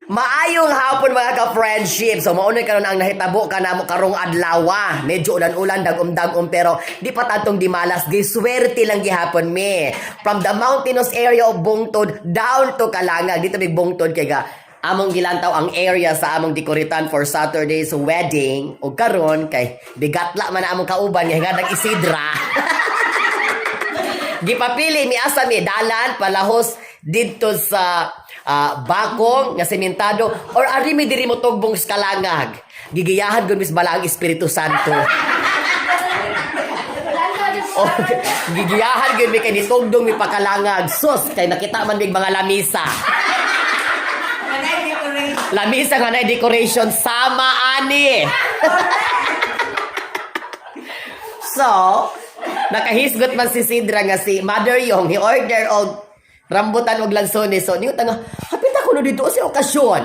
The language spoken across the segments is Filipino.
Maayong hapon mga ka-friendship. So maunay karon ang nahitabo ka namo karong adlaw. Medyo ulan-ulan dagom-dagom pero di pa tantong di malas. Giswerte lang gihapon me. From the mountainous area of Bungtod down to Kalangag. Dito big Bungtod kay ga among gilantaw ang area sa among dekoritan for Saturday's wedding. O karon kay bigatla man na among kauban nga nag Isidra. Gipapili mi asa mi dalan palahos didto sa bakong nga sementado or ari mi diri mo tugbong sa Kalangag. Gigiyahan gud mis bala ang Espiritu Santo. Oh, gigiyahan gud mi kay nitugdong mi pakalangag. Sus kay nakita man mig mga lamisa. Lamisa nga na decoration sama ani. So, nakahisgot man si Sidra nga si Mother Yong, he order og rambutan og lansones. So, niyo tanga, hapit ako no dito sa okasyon.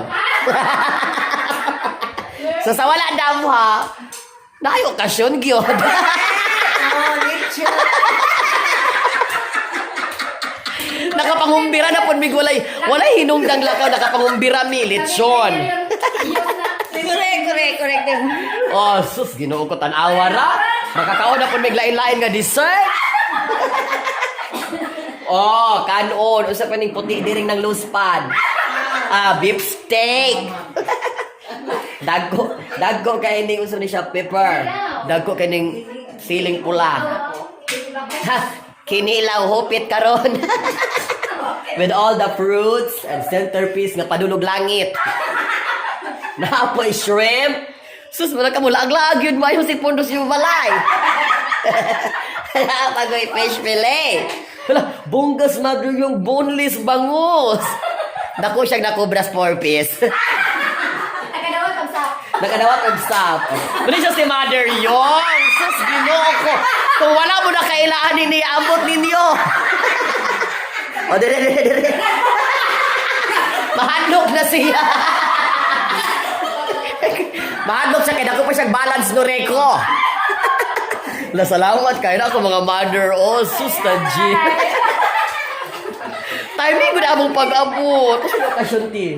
So, sa wala damo ha, naay okasyon gyud. Nakapangumbira na pud mig walay hinungdang lakaw, nakapangumbira mi lechon. Correct. Oh, sus, Ginoo ko tan-awa ra. Makakaon na pud mig lain-lain nga dessert. Oh, kanon. Usa pa ning puti diring ng loose pan. Beef steak. Dagko kay ning usa ni siya pepper. Dagko kay ning siling pula. Kinilaw hupit karon. With all the fruits and centerpiece nga padulog langit. Naapoy shrimp. Sus, wala ka mo lag-lag yun. Mayo si Pundos yung balay. Pagoy fish fillet. Wala, bunggas na doon yung boneless bangus. Dako siyang nakobras 4-piece. Nakadawat ang sap. Muli siya si Mother Yong. Sus, Ginoo ko. Kung wala mo na kailangan ambot ninyo. O, dire. Mahadlok na siya. Mahadlok siya, kaya ako pa siyang balance no reko. Salamat kayo na ako mga mother. Oh, sus na G. Timing ko na among pag-abot. Kasi okasyon ti.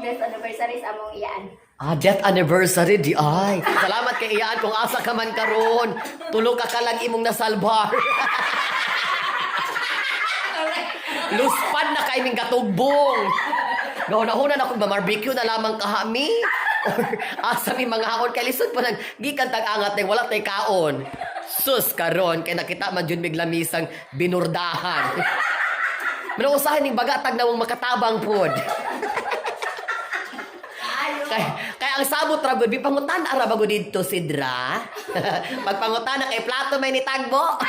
Best anniversary sa among iyaan. Death anniversary di ay. Salamat kay iyaan kung asa ka man karon. Tulo ka lang imong nasalbar. Luspan na kay ming katugbong. Gauna-una na kung barbecue na lamang kahami. Or asa mi mga hakon kay lisod pa nang gikan tag-angat ning wala tay kaon. Sus karon kay nakita man jud mig lamisang binurdahan. Manausahan ning bagatag nawong makatabang pod. Kaya ang sabot ra gud bipangutan ara bago didto Sidra. Pagpangutan na kay plato may nitagbo.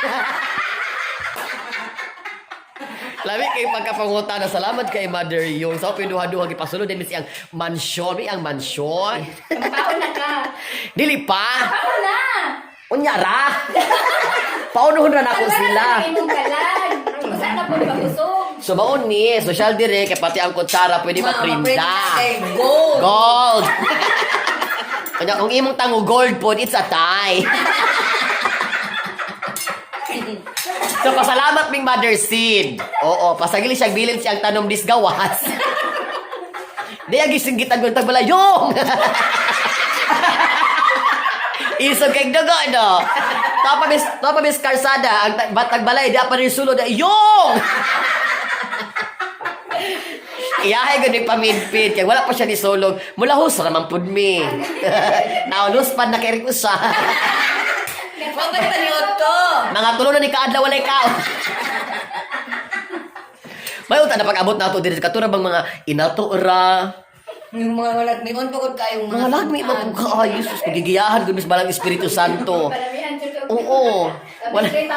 Labi kay pagkapangutan na salamat kay Mother Yong. Sa pinuha-duha gipasulod din siyang mansyon, ang mansyon. Paon na ka. Dili pa. Paon na. Unya ra. Paunuhon ra nako sila. Imong kalag. Usa na pud pagusog. So maon ni social dire kay pati ang kutsara pwede maprinda. Gold. Gold. Kanya kung imong tango gold pod it's a tie. So, pasalamat ming Mother Sid. Oo, pasagili siyang bilin siyang tanom disgawas. Di agising gitan kong tagbalayong. Isog kay dugo, no? Tapa bis karsada, ang tagbalay, di pa rin sulod, yung! Iyahay gano'y paminpit, kaya wala pa siya ni sulog. Mula hus, ramang pudmi. Naulus pa na kay Rikusa. Mga tulo na ni kaadlaw walay kao. May uta na pag-abot na ito dito katura bang mga inato ra. Yung mga lagmi on pagod kayong Mga lagmi mo kung kaayo sus gigiyahan gud mis balang Espiritu Santo. Oo. Wala 3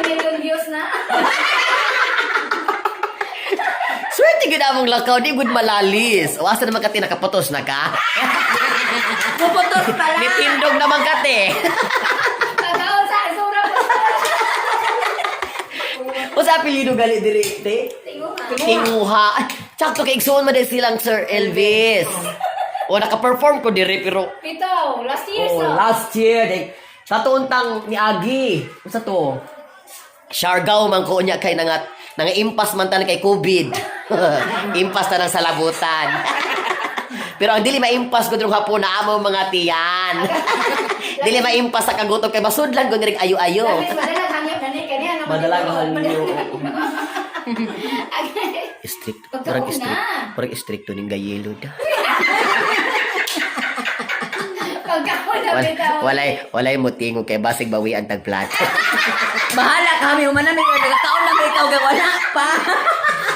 million views na. Swerte gud among lakaw di gud malalis. O asa naman kati nakapotos na ka? Puputos pala. Nitindog naman kati. Pagkaon sa sura po. O sa apelyido gali diri te? Tinguha. Ay, sakto kay igsuon man din silang Sir Elvis. O naka-perform ko diri pero Pitaw, last year oh, sa. last year sa tuuntang ni Agi. Sa to. Siargao man ko niya kay nangat Nang-impas man tanan kay COVID. Impas ta ng salabutan. Pero ang dili maimpas ko drong hapon na amo mga tiyan. Dili maimpas sa kagutom kay masudlan ko nirig ayo-ayo. Madalang hangyo na ni kanya. Madalang hangyo. Okay. Strict. Pagkauna. Parang strict ning gayelo da. Pagkauna bitaw. Walay mo tingog kay basig bawi ang tagplato. Bahala kami, human namin, nagkakaon na may ikaw, wala pa.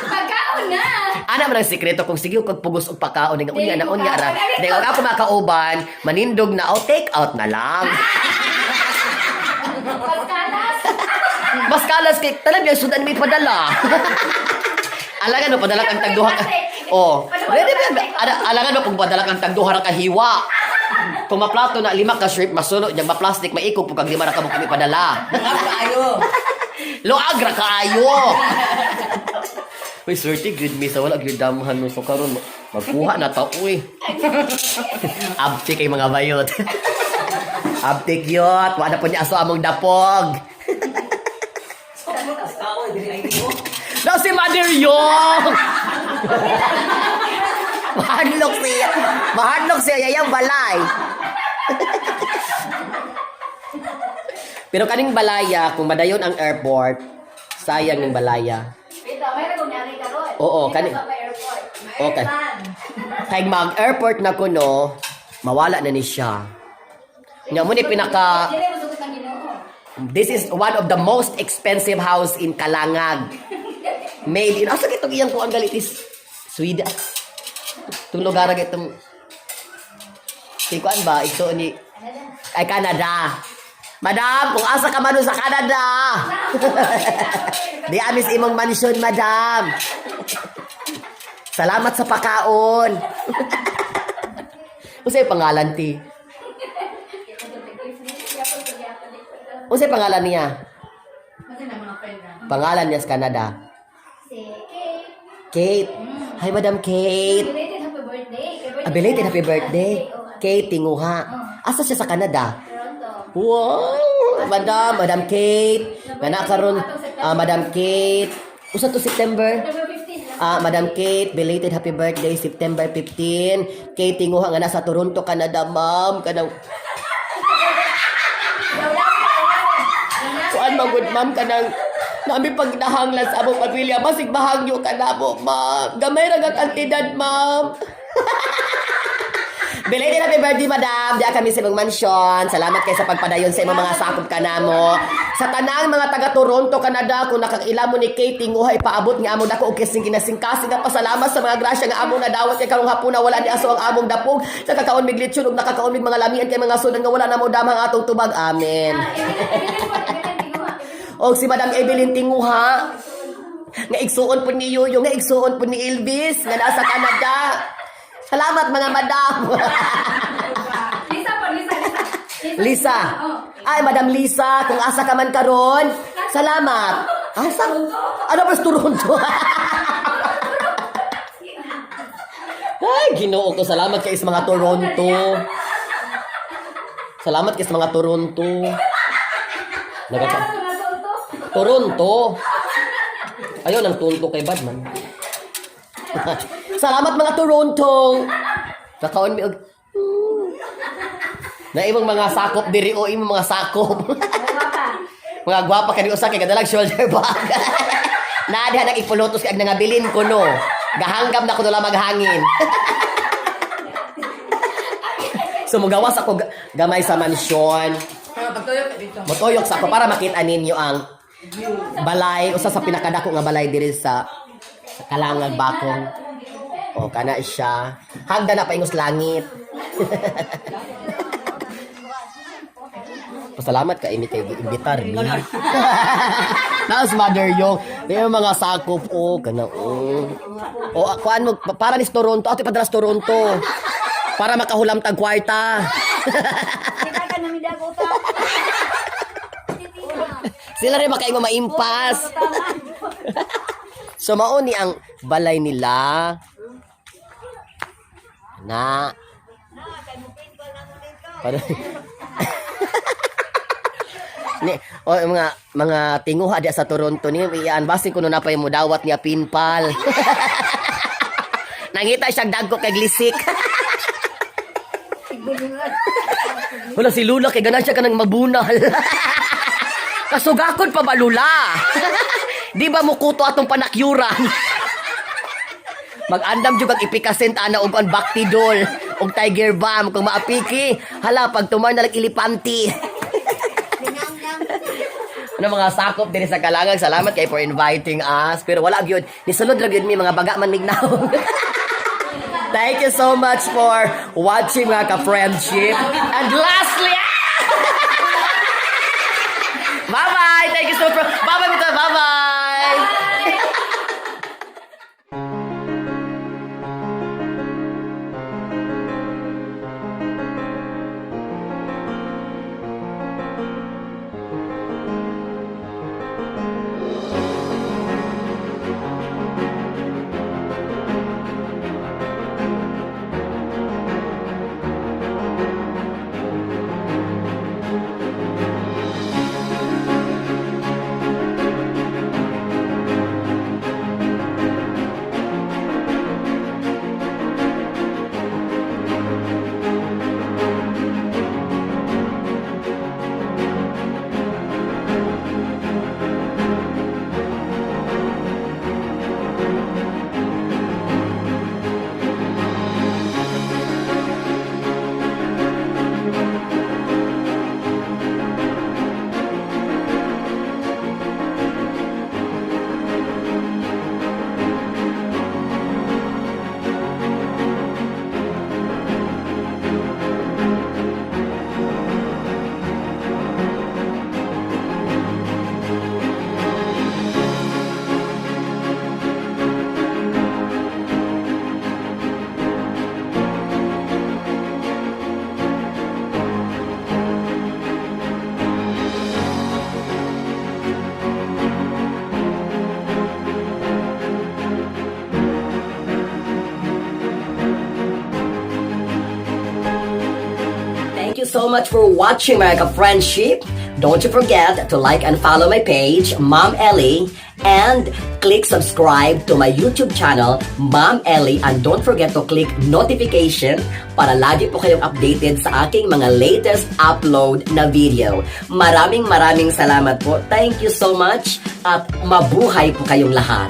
Pagkauna. Ana man ang sikreto kung sige kag pugos og pakaon ning unya na unya ra. Dahil ako makauban, manindog na o take out na lang. Pagkalas. Mas kalas kay talaga sudan may padala. Alangan no padala kang tagduha ka. Oh, ready ba? Alangan no pag padala kang tagduha ra ka hiwa. Kung maplato na 5 ka shrimp masunod nya ma-plastic maikog pug kag 5 ra ka mo kami padala. Ayo. Loagra kaayo. Uy, swerte good me sa wala gyud damhan mo so karon magkuha na ta uy. Abti kay mga bayot. Abti cute, wala po niya aso among dapog. No, si Mother Yung! Mahadlok siya, yayang balay. Pero kaning balaya, kung madayon ang airport, sayang ng balaya. Bitaw, may nagunyari ka ron. Oo, Dito kani- sa airport. Okay. Kay mag-airport na kuno, mawala na ni siya. Nga mo ni pinaka... Dili mo sugot ng Ginoo. This is one of the most expensive house in Kalangag. Made in... Asa kitong iyang kuang galit is Sweden. Itong lugar ang itong... Kuan ba? Ito ni... Ay, Canada. Madam, kung asa ka man sa Canada. Di amis imong mansion, madam. Salamat sa pakaon. Usay pangalan ti. Usay pangalan niya. Pangalan niya sa Canada. Si Kate. Kate. Hi, Madam Kate. Belated happy birthday. Belated happy birthday. Oh, Kate Tinguha. Asa siya sa Canada? Toronto. Wow! Madam Kate. Nga karon Madam Kate. Usa to September? September 15. Madam Kate, belated happy birthday, September 15. Kate Tinguha nga nasa Toronto, Canada, ma'am. Kanang... Kuan magud ma'am kanang nami pagdahanglan sa among pamilya basig bahagyo ka namo ma'am. Gamay ra gag kantidad ma'am. Belated happy birthday madam. Diya kami sa imong mansion. Salamat kay sa pagpadayon sa imong mga sakop kanamo. Sa tanang mga taga Toronto, Canada, kung nakakila mo ni Kate Tinguha ipaabot nga amo dako og kising kinasingkasing nga pasalamat sa mga grasya nga among nadawat kay karong hapon na wala ni aso ang among dapog. Nakakaon mig lechon ug nakakaon mig mga lamian kay mga sudan nga wala na mo damang atong tubag. Amen. Og si Madam Evelyn Tinguha nga igsuon po ni Yoyo, nga igsuon po ni Elvis nga nasa Canada. Salamat mga madam. Lisa po, Lisa. Lisa. Oh. Ay, Madam Lisa, kung asa ka man karon, salamat. Asa? Ano ba sa Toronto? Ay, Ginoo ko, salamat kay sa mga Toronto. Salamat kay sa mga Toronto. Toronto. Ayaw ng tunto kay Badman. Salamat mga Toronto. Kakaon mi og na imong mga sakop diri o imong mga sakop. Mga gwapa kani usa kay kadalag shoulder bag. Naadha nang ipulutos kay ag nangabilin ko no. Gahanggam na ko dula maghangin. So mugawas ako gamay sa mansyon. Motuyok sa ako para makita ninyo ang balay, usa sa pinakadako nga balay diri sa Kalangag Bakong. O, kana siya. Hagda na paingos langit. Pasalamat ka, ini kay imbitar. Naas Mother Yung. Yung mga sakop, kana, O, kuan mo, para ni Toronto. Ato ipadala sa Toronto. Para makahulam tag kwarta. Sila rin makaingo maimpas. So, mauni ang balay nila. Na. Ni, o, mga tinguha diya sa Toronto ni iyan basi kuno na pa yung mudawat niya pinpal. Nangita siyang dagko kay glisik. Wala si Lula kay ganan siya kanang mabunal. Kasugakon pa ba Lula? Di ba mukuto atong panakyuran? Mag-andam jud kag ipikasen ana og ang Bactidol og Tiger Balm kung maapiki. Hala pag tumar na lang ilipanti. Ano mga sakop din sa Kalangang. Salamat kay for inviting us. Pero wala gyud. Nisulod ra gyud mi mga baga man mignaw. Thank you so much for watching mga ka-friendship. And lastly, bye-bye! Thank you so much. Bye-bye, Mito. Bye-bye! Thank you so much for watching mga ka-friendship. Don't you forget to like and follow my page, Mom Ellie, and click subscribe to my YouTube channel, Mom Ellie, and don't forget to click notification para lagi po kayong updated sa aking mga latest upload na video. Maraming salamat po. Thank you so much at mabuhay po kayong lahat.